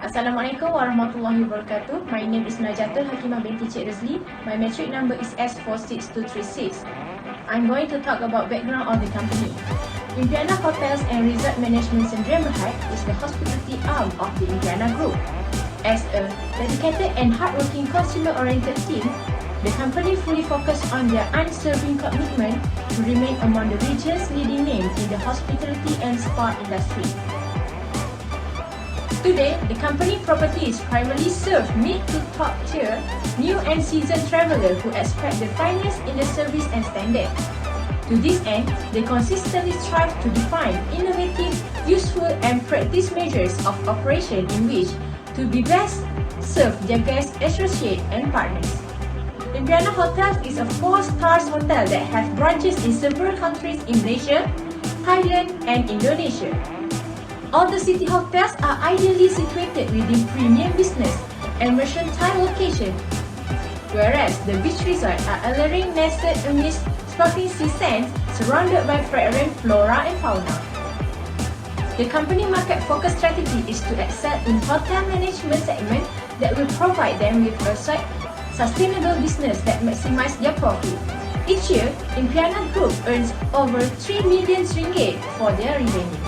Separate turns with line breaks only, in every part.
Assalamualaikum warahmatullahi wabarakatuh. My name is Najatul Hakimah binti Cik Razli. My matric number is S46236. I'm going to talk about background of the company. Impiana Hotels and Resort Management Sdn Bhd is the hospitality arm of the Impiana Group. As a dedicated and hardworking consumer-oriented team, the company fully focused on their unswerving commitment to remain among the region's leading names in the hospitality and spa industry. Today, the company properties primarily serve mid to top tier, new and seasoned travelers who expect the finest in the service and standard. To this end, they consistently strive to define innovative, useful and practice measures of operation in which to be best serve their guests, associates and partners. Impiana Hotel is a 4-star hotel that has branches in several countries in Malaysia, Thailand and Indonesia. All the city hotels are ideally situated within premium business and mercantile locations, whereas the beach resorts are alluring nested amidst sparkling sea sands surrounded by fragrant flora and fauna. The company market focus strategy is to excel in hotel management segment that will provide them with a sustainable business that maximizes their profit. Each year, Impiana Group earns over 3 million ringgit for their revenue.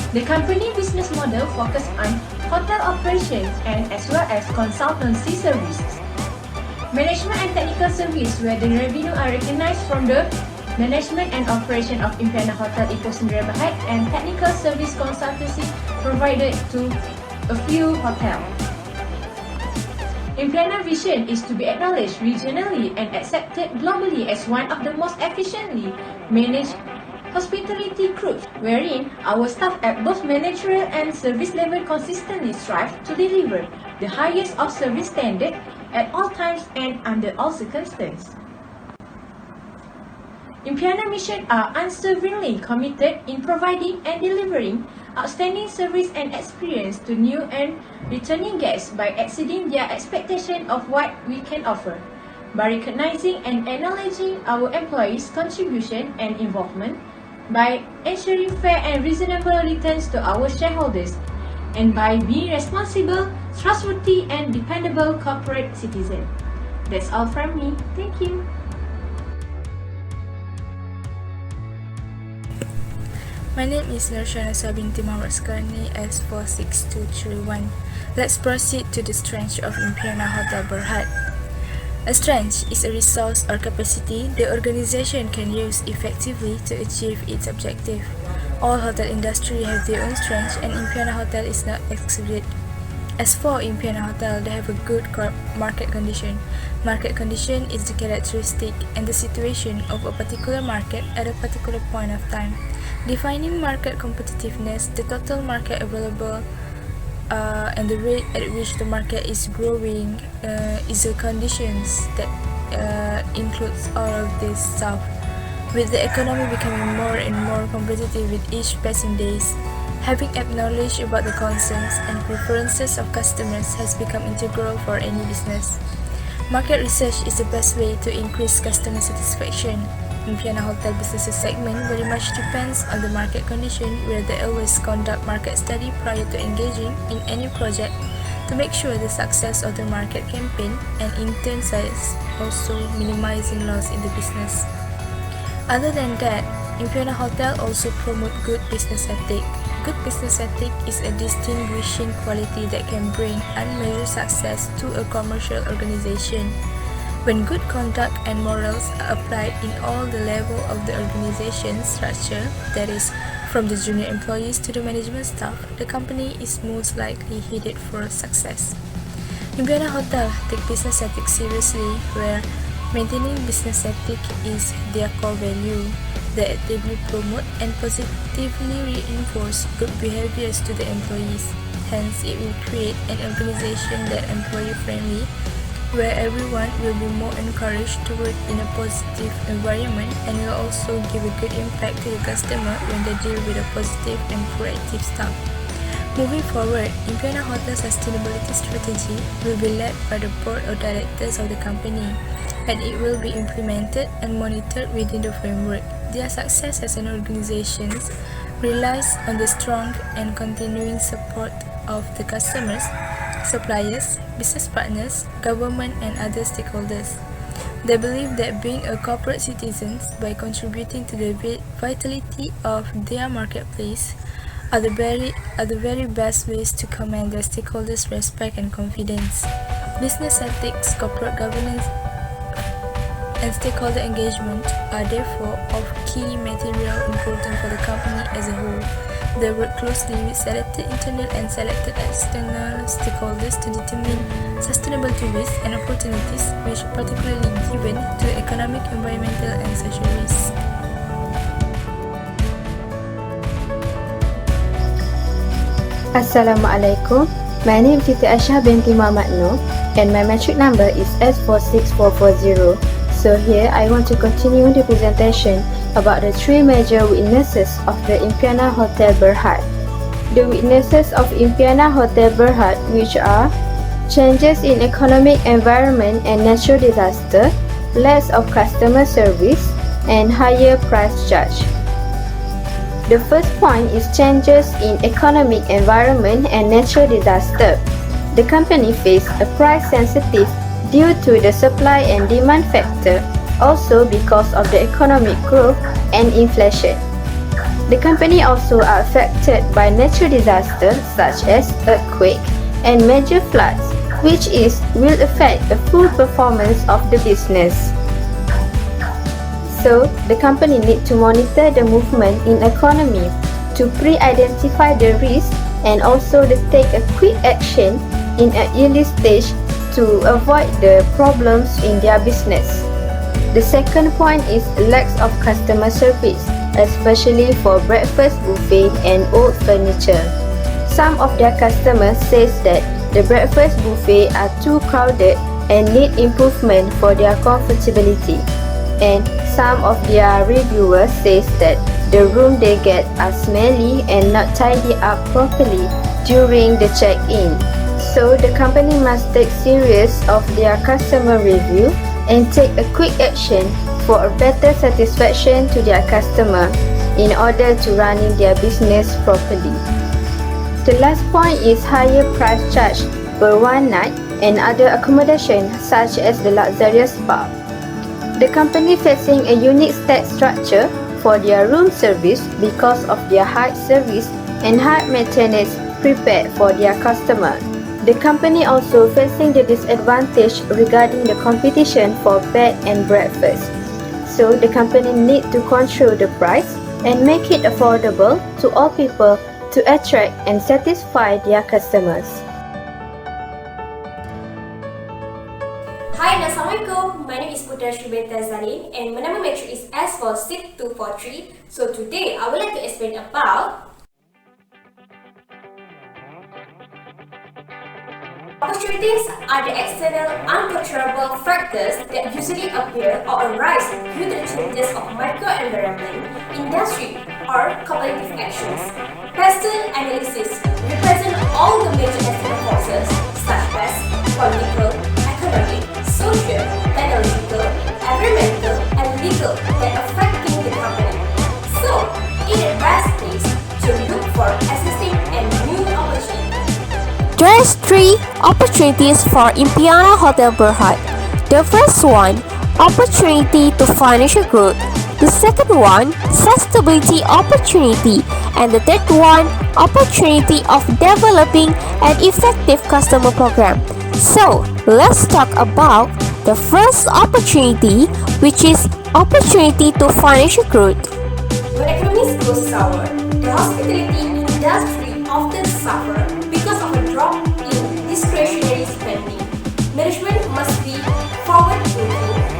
The company business model focuses on hotel operations and as well as consultancy services. Management and technical service, where the revenue are recognized from the management and operation of Impiana Hotel Ipoh Sdn Bhd and technical service consultancy provided to a few hotels. Impiana vision is to be acknowledged regionally and accepted globally as one of the most efficiently managed hospitality groups, wherein our staff at both managerial and service level consistently strive to deliver the highest of service standard at all times and under all circumstances. Impiana mission are unswervingly committed in providing and delivering outstanding service and experience to new and returning guests by exceeding their expectation of what we can offer, by recognizing and acknowledging our employees' contribution and involvement, by ensuring fair and reasonable returns to our shareholders, and by being responsible, trustworthy and dependable corporate citizen. That's all from me. Thank you.
My name is Nurshana binti Muhammad Sekarni S46231. Let's proceed to the strength of Impiana Hotel Berhad. A strength is a resource or capacity the organization can use effectively to achieve its objective. All hotel industry have their own strengths and Impiana Hotel is not excluded. As for Impiana Hotel, they have a good market condition. Market condition is the characteristic and the situation of a particular market at a particular point of time. Defining market competitiveness, the total market available and the rate at which the market is growing is a conditions that includes all of this stuff. With the economy becoming more and more competitive with each passing days, having acknowledged about the concerns and preferences of customers has become integral for any business. Market research is the best way to increase customer satisfaction. Impiana Hotel business segment very much depends on the market condition, where they always conduct market study prior to engaging in any project to make sure the success of the market campaign and in turn also minimizing loss in the business. Other than that, Impiana Hotel also promote good business ethic. Good business ethic is a distinguishing quality that can bring unmeasured success to a commercial organization. When good conduct and morals are applied in all the level of the organization structure, that is, from the junior employees to the management staff, the company is most likely headed for success. Impiana Hotel take business ethics seriously, where maintaining business ethic is their core value. They actively promote and positively reinforce good behaviors to the employees. Hence, it will create an organization that employee-friendly, where everyone will be more encouraged to work in a positive environment and will also give a good impact to the customer when they deal with a positive and proactive staff. Moving forward, Impiana Hotel's sustainability strategy will be led by the board of directors of the company, and it will be implemented and monitored within the framework. Their success as an organization relies on the strong and continuing support of the customers, suppliers, business partners, government, and other stakeholders. They believe that being a corporate citizen by contributing to the vitality of their marketplace are the very best ways to command their stakeholders' respect and confidence. Business ethics, corporate governance, and stakeholder engagement are therefore of key material importance for the company as a whole. They work closely with selected internal and selected external stakeholders to determine sustainability risks and opportunities, which are particularly given to economic, environmental, and social risks.
Assalamualaikum. My name is Siti Aisyah binti Muhammad Noor and my metric number is S46440. So here I want to continue the presentation about the three major witnesses of the Impiana Hotel Berhad. The witnesses of Impiana Hotel Berhad, which are changes in economic environment and natural disaster, less of customer service, and higher price charge. The first point is changes in economic environment and natural disaster. The company faced a price sensitive due to the supply and demand factor, also because of the economic growth and inflation. The company also are affected by natural disasters such as earthquake and major floods, which will affect the full performance of the business. So, the company need to monitor the movement in economy to pre-identify the risk and also to take a quick action in an early stage to avoid the problems in their business. The second point is lack of customer service, especially for breakfast buffet and old furniture. Some of their customers says that the breakfast buffet are too crowded and need improvement for their comfortability. And some of their reviewers says that the room they get are smelly and not tidy up properly during the check-in. So the company must take serious of their customer review and take a quick action for a better satisfaction to their customer in order to running their business properly. The last point is higher price charge per one night and other accommodation such as the luxurious spa. The company facing a unique tax structure for their room service because of their high service and high maintenance prepared for their customer. The company also facing the disadvantage regarding the competition for bed and breakfast. So the company need to control the price and make it affordable to all people to attract and satisfy their customers.
Hi, Assalamualaikum. My name is Putra Shubeta Zalin and my number metric is S46243. So today I would like to explain about opportunities are the external uncontrollable factors that usually appear or arise due to the changes of microenvironment, industry, or competitive actions. Pastel analysis represents all the major external forces such as political, economic, social, technological, environmental, and legal that affecting the company. So, it is best place to look for existing and new opportunities.
There's three opportunities for Impiana Hotel Berhad. The first one, opportunity to financial growth. The second one, sustainability opportunity. And the third one, opportunity of developing an effective customer program. So, let's talk about the first opportunity, which is opportunity to financial growth.
When economies go sour, the hospitality industry often suffer because of a drop in discretionary spending. Management must be forward-looking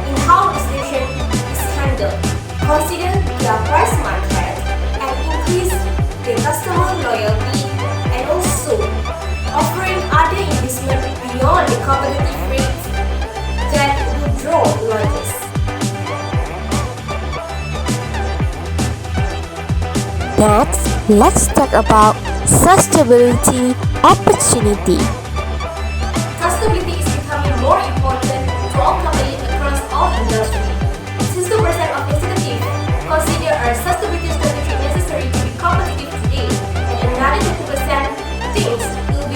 in how the station is handled, consider their price market, and increase the customer loyalty, and also offering other investment beyond the competitive rates that will draw loyalists.
Next, let's talk about sustainability opportunity.
Sustainability is becoming more important to all companies across all industries. 60% of executives consider a sustainability strategy necessary to be competitive today, and another 20% thinks it will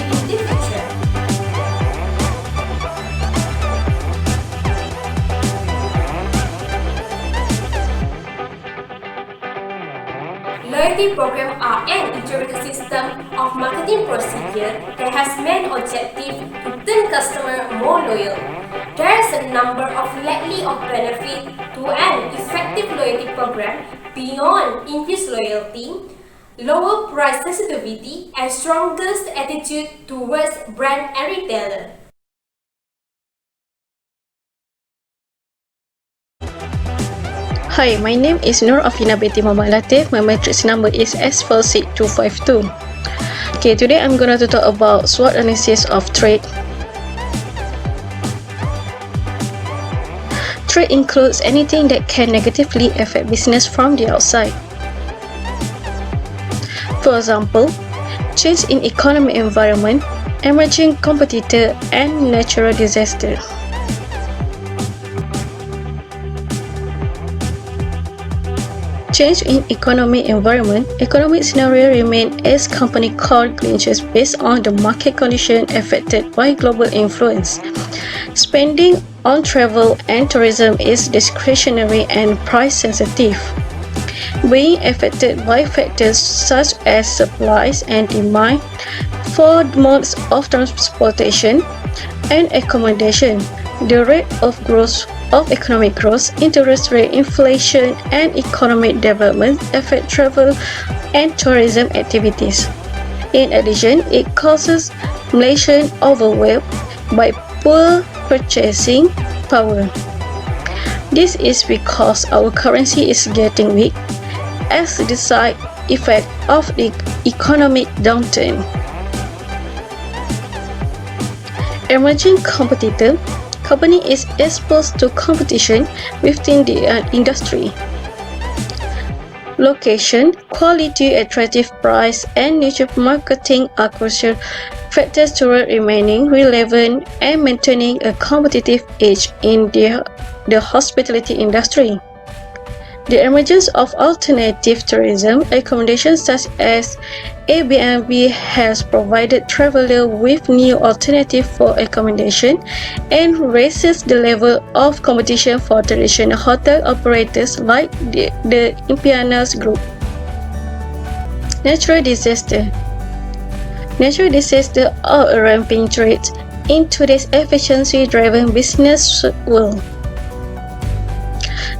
Loyalty programs are an integrated system of marketing procedure that has main objective to turn customers more loyal. There is a number of likely of benefits to an effective loyalty program beyond increased loyalty, lower price sensitivity, and strongest attitude towards brand and retailer.
Hi, my name is Nur Afina Binti Muhammad Latif. My matrix number is S46252. Okay, today I'm going to talk about SWOT analysis of trade. Trade includes anything that can negatively affect business from the outside. For example, change in economic environment, emerging competitor, and natural disaster. Change in economic environment. Economic scenario remain as company call changes based on the market condition affected by global influence. Spending on travel and tourism is discretionary and price sensitive, being affected by factors such as supplies and demand for modes of transportation and accommodation. The rate of growth of economic growth, interest rate, inflation, and economic development affect travel and tourism activities. In addition, it causes Malaysian overwhelmed by poor purchasing power. This is because our currency is getting weak as the side effect of the economic downturn. Emerging competitor. Company is exposed to competition within the industry. Location, quality, attractive price, and niche marketing are crucial factors toward remaining relevant and maintaining a competitive edge in the hospitality industry. The emergence of alternative tourism accommodations such as Airbnb has provided travelers with new alternatives for accommodation and raises the level of competition for traditional hotel operators like the Impiana Group. Natural disaster. Natural disasters are a rampant threat in today's efficiency-driven business world.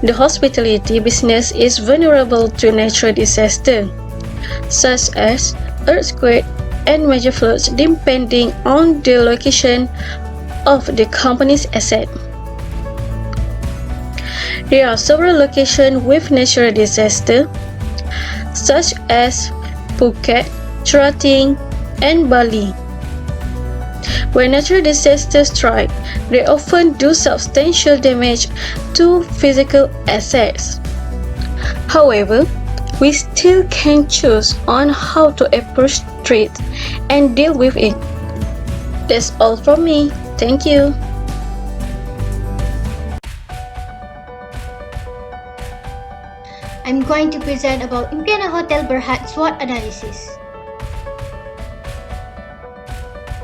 The hospitality business is vulnerable to natural disasters, such as earthquakes and major floods, depending on the location of the company's asset. There are several locations with natural disasters, such as Phuket, Trating, and Bali. When natural disasters strike, they often do substantial damage to physical assets. However, we still can choose on how to approach threat and deal with it. That's all from me. Thank you.
I'm going to present about Impiana Hotel Berhad SWOT analysis.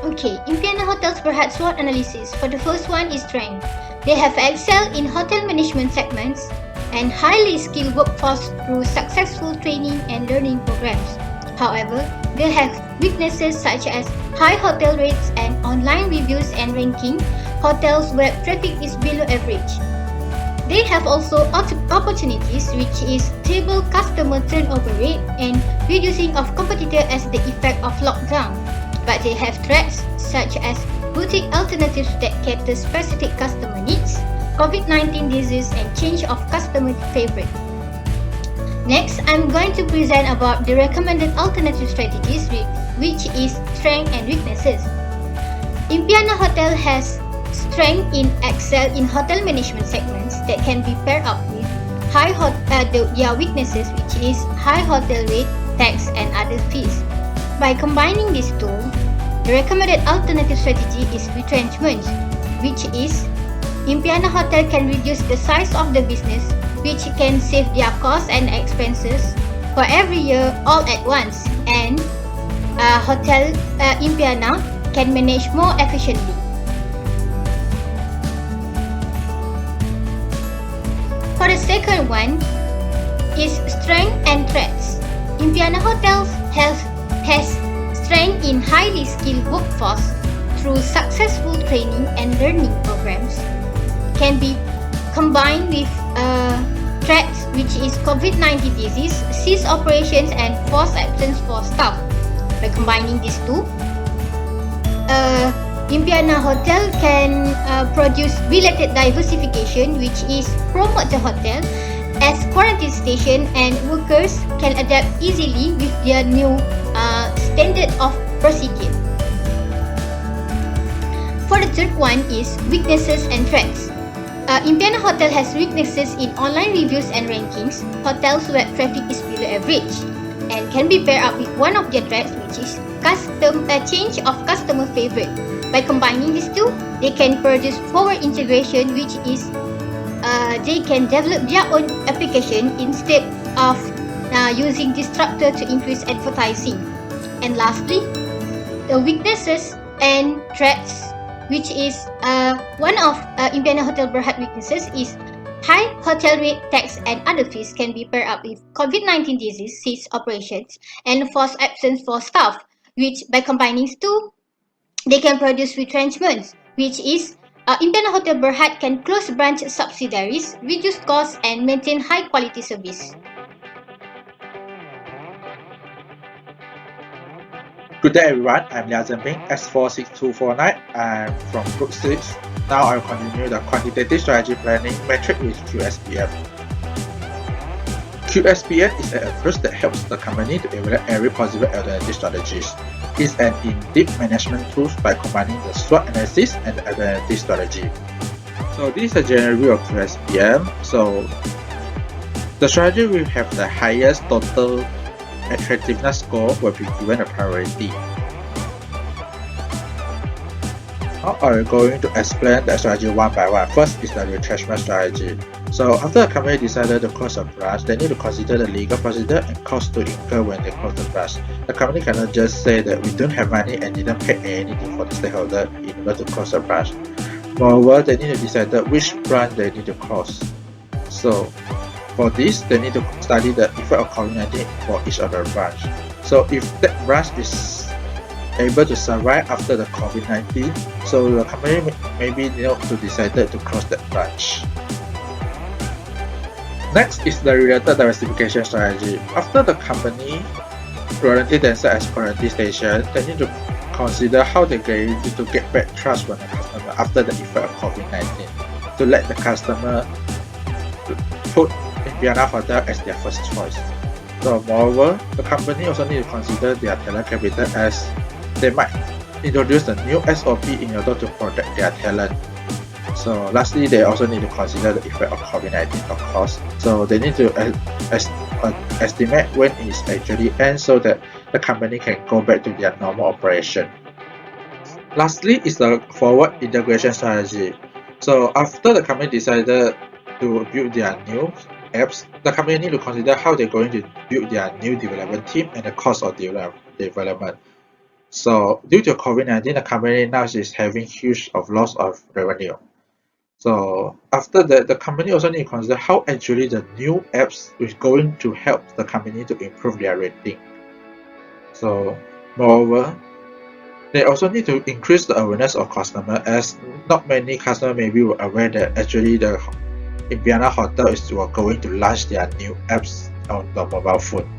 Okay, Impiana Hotel's Berhad SWOT analysis. For the first one is strength. They have excelled in hotel management segments and highly skilled workforce through successful training and learning programs. However, they have weaknesses such as high hotel rates and online reviews and ranking, hotels web traffic is below average. They have also opportunities which is stable customer turnover rate and reducing of competitor as the effect of lockdown. But they have threats such as boutique alternatives that cater specific customer needs, COVID-19 disease and change of customer favorite. Next, I'm going to present about the recommended alternative strategies which is strength and weaknesses. Impiana Hotel has strength in excel in hotel management segments that can be paired up with their weaknesses which is high hotel rate, tax and other fees. By combining these two, the recommended alternative strategy is retrenchment, which is Impiana Hotel can reduce the size of the business, which can save their costs and expenses for every year all at once, and Hotel Impiana can manage more efficiently. For the second one is strength and threats. Impiana Hotels has strength in highly skilled workforce through successful training and learning programs. Can be combined with threats, which is COVID-19 disease, cease operations, and forced absence for staff. By combining these two, Impiana Hotel can produce related diversification, which is promote the hotel as quarantine station, and workers can adapt easily with their new standard of procedure. For the third one is weaknesses and threats. Impiana Hotel has weaknesses in online reviews and rankings. Hotels' web traffic is below average and can be paired up with one of their threats, which is change of customer favorite. By combining these two, they can produce forward integration, which is they can develop their own application instead of using disruptor to increase advertising. And lastly, the weaknesses and threats, which is one of Impiana Hotel Berhad weaknesses is high hotel rate, tax, and other fees can be paired up with COVID-19 disease, cease operations, and forced absence for staff, which by combining two, they can produce retrenchments, which is Impiana Hotel Berhad can close branch subsidiaries, reduce costs, and maintain high quality service.
Good day everyone, I'm Liao Zhenping, S46249. I'm from Group 6. Now I'll continue the quantitative strategy planning metric with QSPM. QSPM is an approach that helps the company to evaluate every possible alternative strategies. It's an in-depth management tool by combining the SWOT analysis and the alternative strategy. So this is a general view of QSPM. So the strategy will have the highest total attractiveness score will be given a priority. Now I'm going to explain the strategy one by one. First is the retrenchment strategy. So after a company decided to close a branch, they need to consider the legal procedure and cost to incur when they close the branch. The company cannot just say that we don't have money and didn't pay anything for the stakeholder in order to close a branch. Moreover, they need to decide which branch they need to close. So for this, they need to study the effect of COVID-19 for each of the branch. So if that branch is able to survive after the COVID-19, so the company maybe need to decide to close that branch. Next is the related diversification strategy. After the company guarantee themselves as quarantine station, they need to consider how they going to get back trust from the customer after the effect of COVID-19 to let the customer put Impiana Hotel as their first choice. So moreover, the company also need to consider their talent capital, as they might introduce a new SOP in order to protect their talent. So lastly, they also need to consider the effect of COVID-19 of course. So they need to estimate when it's actually ends so that the company can go back to their normal operation. Lastly is the forward integration strategy. So after the company decided to build their new apps, the company need to consider how they're going to build their new development team and the cost of development. So due to COVID-19, the company now is having huge loss of revenue. So after that, the company also need to consider how actually the new apps is going to help the company to improve their rating. So moreover, they also need to increase the awareness of customer, as not many customers maybe were aware that actually the Impiana Hotel is going to launch their new apps on the mobile phone.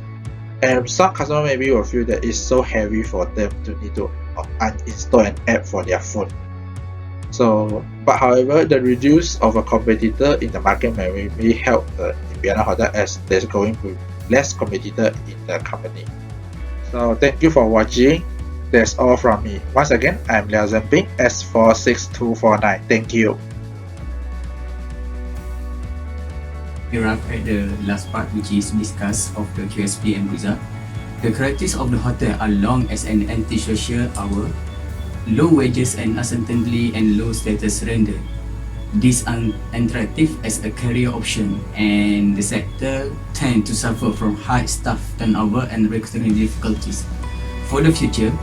And some customers maybe will feel that it's so heavy for them to need to uninstall an app for their phone. So, but however, the reduce of a competitor in the market may maybe help the Impiana Hotel, as there's going to be less competitor in the company. So thank you for watching. That's all from me. Once again, I'm Liao Zhenping, S46249. Thank you.
We arrived at the last part, which is discuss of the QSPM result. The characteristics of the hotel are long as an antisocial hour, low wages and uncertainty, and low status render. This unattractive as a career option, and the sector tend to suffer from high staff turnover and recruitment difficulties. For the future,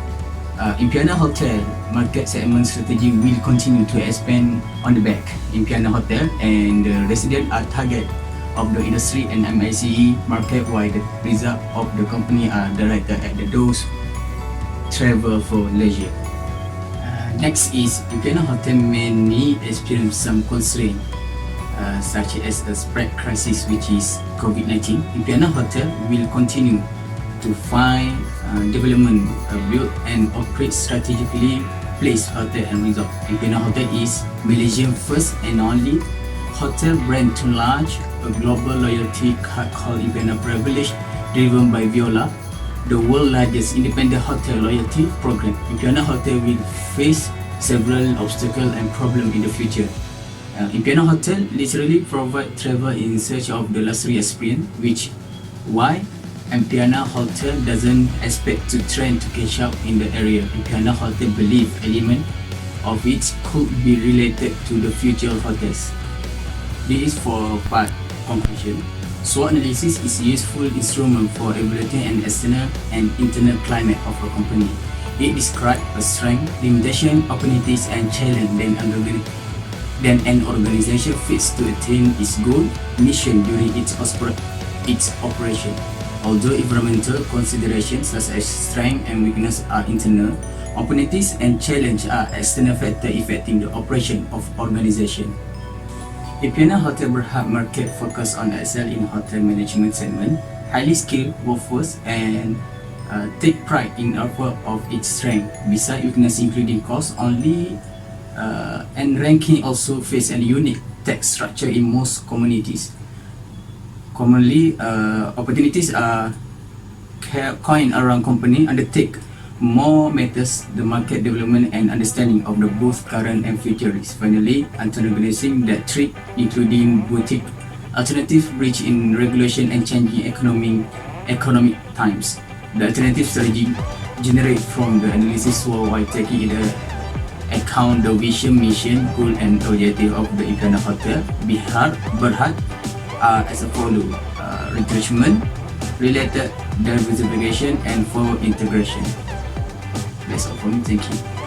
Impiana Hotel market segment strategy will continue to expand on the back. Impiana Hotel and the residents are target of the industry and MICE market, while the results of the company are directed at those travel for leisure. Next is Impiana Hotel may experience some constraints such as a spread crisis, which is COVID-19. Impiana Hotel will continue to find development, build and operate strategically placed hotel and resort. Impiana Hotel is Malaysia's first and only hotel brand to launch a global loyalty card called Impiana Privilege, driven by Viola, the world's largest independent hotel loyalty program. Impiana Hotel will face several obstacles and problems in the future. Impiana Hotel literally provide travel in search of the luxury experience, which why Impiana Hotel doesn't expect to trend to catch up in the area. Impiana Hotel believe element of it could be related to the future of hotels. This is for part conclusion. SWOT analysis is a useful instrument for evaluating an external and internal climate of a company. It describes a strength, limitation, opportunities, and challenge then an organization fails to attain its goal, mission during its operation. Although environmental considerations such as strength and weakness are internal, opportunities and challenge are external factors affecting the operation of organization. Impiana Hotel Berhad market focus on excel in hotel management segment, highly skilled workforce, and take pride in output of its strength. Besides weakness including cost only and ranking also face a unique tax structure in most communities. Commonly, opportunities are coined around company undertake more matters the market development and understanding of the both current and future risks. Finally, antagonizing that threat, including boutique alternative rich in regulation and changing economic times. The alternative strategy generate from the analysis while taking into account the vision, mission, goal, and objective of the Impiana Hotel Berhad are as follows: retrenchment, related diversification, and forward integration. That's all for me. Thank you.